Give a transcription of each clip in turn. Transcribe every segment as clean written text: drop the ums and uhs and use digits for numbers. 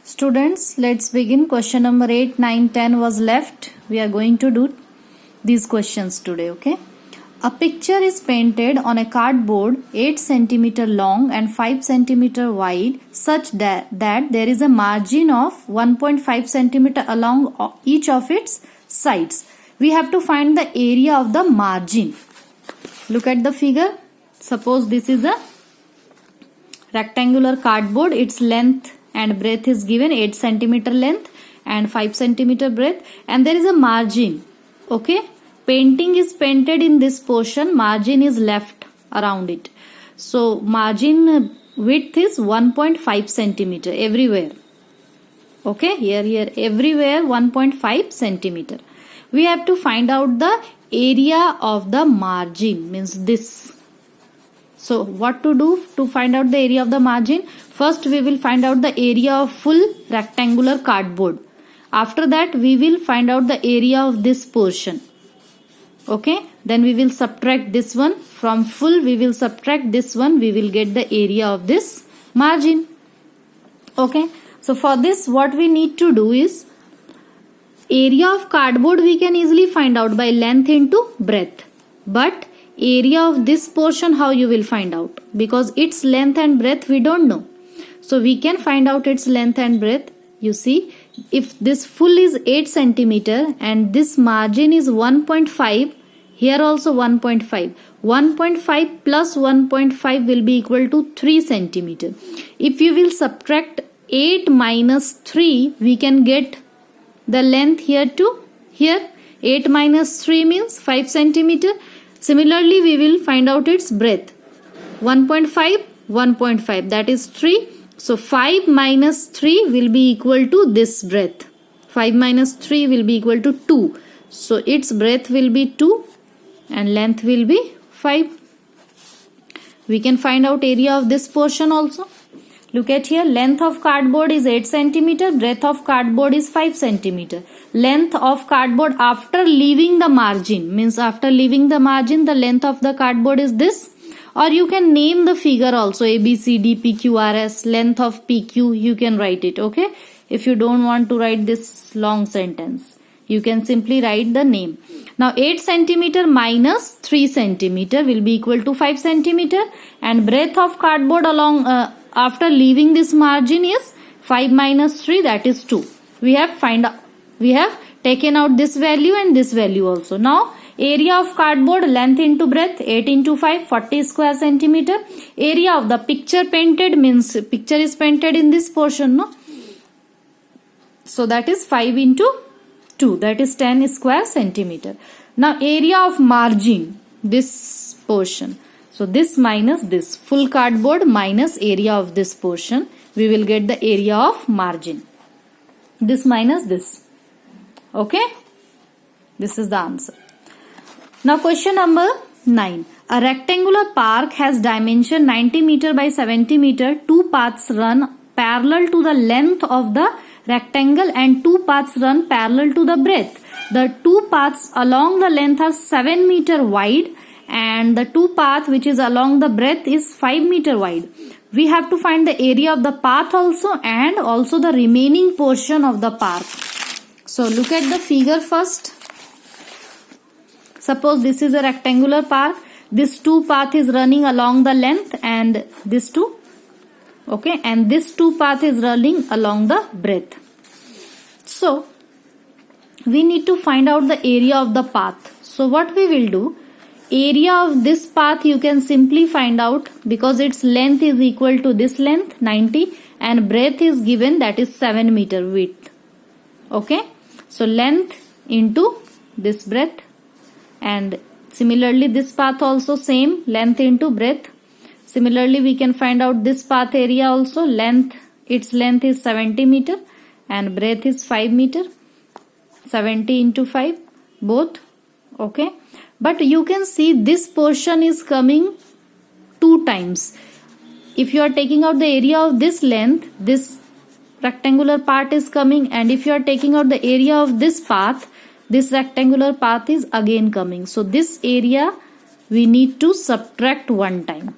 Students, let's begin. Question number 8, 9, 10 was left. We are going to do these questions today, okay? A picture is painted on a cardboard 8 centimeter long and 5 centimeter wide such that there is a margin of 1.5 centimeter along each of its sides. We have to find the area of the margin. Look at the figure. Suppose this is a rectangular cardboard. Its length and breadth is given 8 centimeter length and 5 centimeter breadth, and there is a margin. Okay, painting is painted in this portion, margin is left around it. So margin width is 1.5 centimeter everywhere. Okay, here everywhere 1.5 centimeter. We have to find out the area of the margin, means this. So what to do to find out the area of the margin? First we will find out the area of full rectangular cardboard. After that we will find out the area of this portion. Okay, then we will subtract this one from full, we will subtract this one, we will get the area of this margin. Okay, so for this what we need to do is, area of cardboard we can easily find out by length into breadth, but area of this portion how you will find out, because its length and breadth we don't know. So we can find out its length and breadth. You see, if this full is 8 centimeter and this margin is 1.5, here also 1.5. 1.5 plus 1.5 will be equal to 3 centimeter. If you will subtract 8 minus 3, we can get the length here to here. 8 minus 3 means 5 centimeter. Similarly, we will find out its breadth. 1.5, 1.5, that is 3. So 5 minus 3 will be equal to this breadth. 5 minus 3 will be equal to 2. So its breadth will be 2 and length will be 5. We can find out area of this portion also. Look at here, length of cardboard is 8 centimeter, breadth of cardboard is 5 centimeter. Length of cardboard after leaving the margin, means after leaving the margin, the length of the cardboard is this. Or you can name the figure also, A, B, C, D, P, Q, R, S, length of PQ, you can write it, okay? If you don't want to write this long sentence, you can simply write the name. Now 8 centimeter minus 3 centimeter will be equal to 5 centimeter, and breadth of cardboard along after leaving this margin is 5 minus 3, that is 2. We have taken out this value and this value also. Now area of cardboard, length into breadth, 8 into 5, 40 square centimeter. Area of the picture painted, means picture is painted in this portion, no? So that is 5 into 2, that is 10 square centimeter. Now area of margin, this portion. So this minus this, full cardboard minus area of this portion, we will get the area of margin. This minus this. Okay, this is the answer. Now question number 9. A rectangular park has dimension 90 meter by 70 meter. Two paths run parallel to the length of the rectangle and two paths run parallel to the breadth. The two paths along the length are 7 meter wide and the two path which is along the breadth is 5 meter wide. We have to find the area of the path also and also the remaining portion of the park. So look at the figure first. Suppose this is a rectangular park. This two path is running along the length and this two. Okay, and this two path is running along the breadth. So we need to find out the area of the path. So what we will do, area of this path you can simply find out, because its length is equal to this length 90 and breadth is given, that is 7 meter width. Okay, so length into this breadth, and similarly this path also same, length into breadth. Similarly we can find out this path area also, length, its length is 70 meter and breadth is 5 meter. 70 into 5 both. Okay, but you can see this portion is coming 2 times. If you are taking out the area of this length, this rectangular part is coming, and if you are taking out the area of this path, this rectangular path is again coming. So this area we need to subtract 1 time.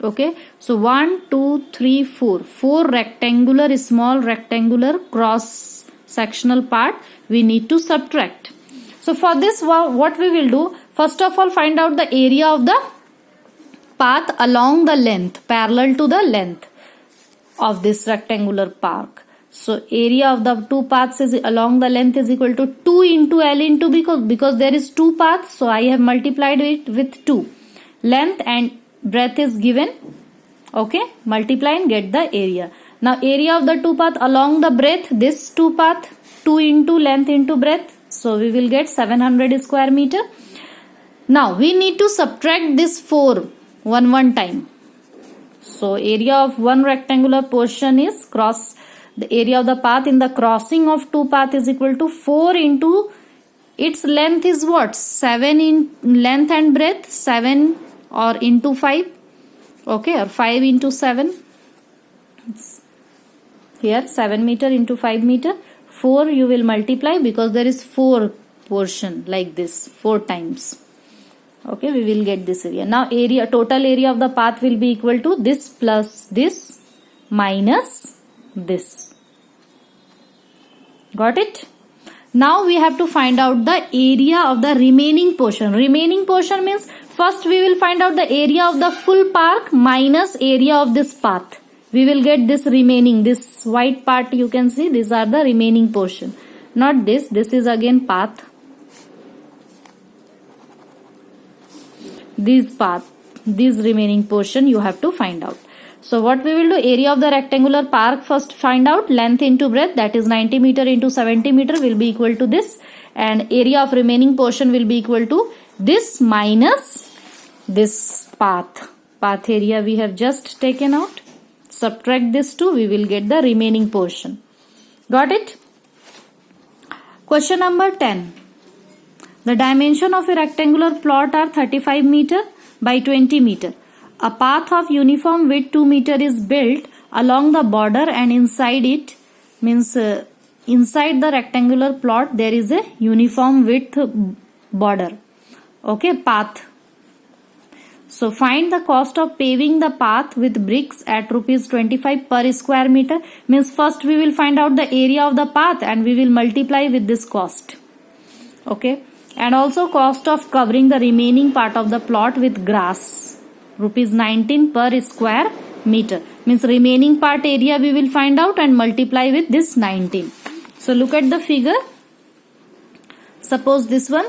Okay, so 1 2 3 4 rectangular, small rectangular cross sectional part we need to subtract. So for this, what we will do, first of all find out the area of the path along the length, parallel to the length of this rectangular park. So area of the two paths is along the length is equal to 2 into L into B, because there is two paths, so I have multiplied it with 2. Length and breadth is given. Okay, multiply and get the area. Now area of the two path along the breadth, this two path, 2 into length into breadth, so we will get 700 square meter. Now we need to subtract this 4 one time. So area of one rectangular portion is the area of the path in the crossing of two path is equal to 4 into its length is what, 7 in length and breadth, 7 or into 5. Okay, or 5 into 7. Here 7 meter into 5 meter. 4 you will multiply because there is 4 portion like this 4 times. Okay, we will get this area. Now area, total area of the path will be equal to this plus this minus this. Got it? Now we have to find out the area of the remaining portion. Remaining portion means first we will find out the area of the full park minus area of this path. We will get this remaining, this white part you can see, these are the remaining portion. Not this, this is again path. This remaining portion you have to find out. So what we will do, area of the rectangular park first find out, length into breadth, that is 90 meter into 70 meter will be equal to this, and area of remaining portion will be equal to this minus this path area we have just taken out. Subtract this 2, we will get the remaining portion. Got it? Question number 10. The dimension of a rectangular plot are 35 meter by 20 meter. A path of uniform width 2 meter is built along the border, and inside it means inside the rectangular plot there is a uniform width border. Okay, path. So find the cost of paving the path with bricks at rupees 25 per square meter. Means first we will find out the area of the path and we will multiply with this cost. Okay, and also cost of covering the remaining part of the plot with grass. Rupees 19 per square meter. Means remaining part area we will find out and multiply with this 19. So look at the figure. Suppose this one,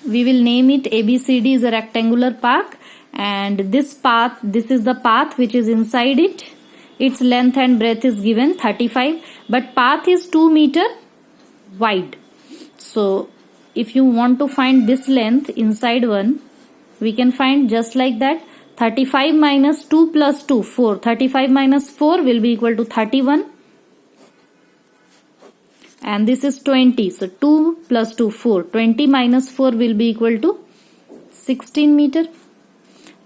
we will name it ABCD is a rectangular park, and this path, this is the path which is inside it. Its length and breadth is given 35, but path is 2 meter wide. So if you want to find this length inside one, we can find just like that. 35 minus 2 plus 2, 4. 35 minus 4 will be equal to 31. And this is 20. So 2 plus 2, 4. 20 minus 4 will be equal to 16 meter.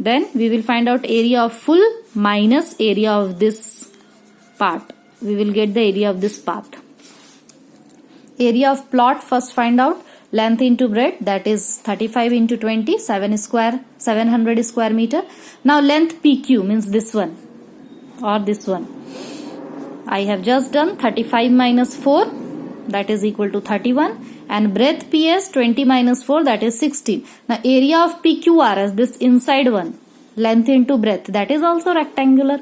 Then we will find out area of full minus area of this part. We will get the area of this path. Area of plot first find out. Length into breadth, that is 35 into 20, 700 square meter. Now length PQ means this one or this one. I have just done 35 minus 4, that is equal to 31, and breadth PS 20 minus 4, that is 16. Now area of PQRS, this inside one, length into breadth, that is also rectangular.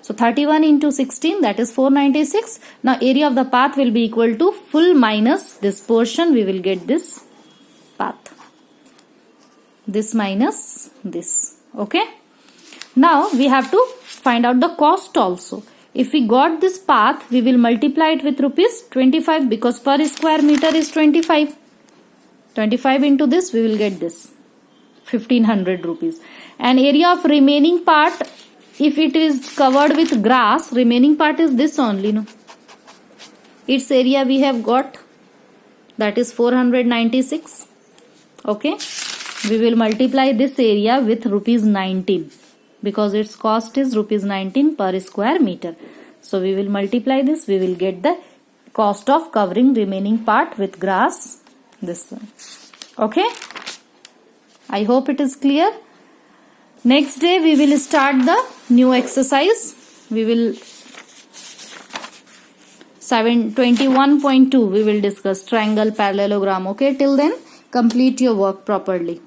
So 31 into 16, that is 496. Now area of the path will be equal to full minus this portion, we will get this path. This minus this. Okay. Now we have to find out the cost also. If we got this path, we will multiply it with rupees 25 because per square meter is 25. 25 into this, we will get this 1500 rupees. And area of remaining part, if it is covered with grass, remaining part is this only, no? Its area we have got, that is 496. Okay, we will multiply this area with rupees 19 because its cost is rupees 19 per square meter. So we will multiply this, we will get the cost of covering remaining part with grass, this one. Okay, I hope it is clear. Next day we will start the new exercise. We will 21.2 we will discuss triangle parallelogram. Okay, till then complete your work properly.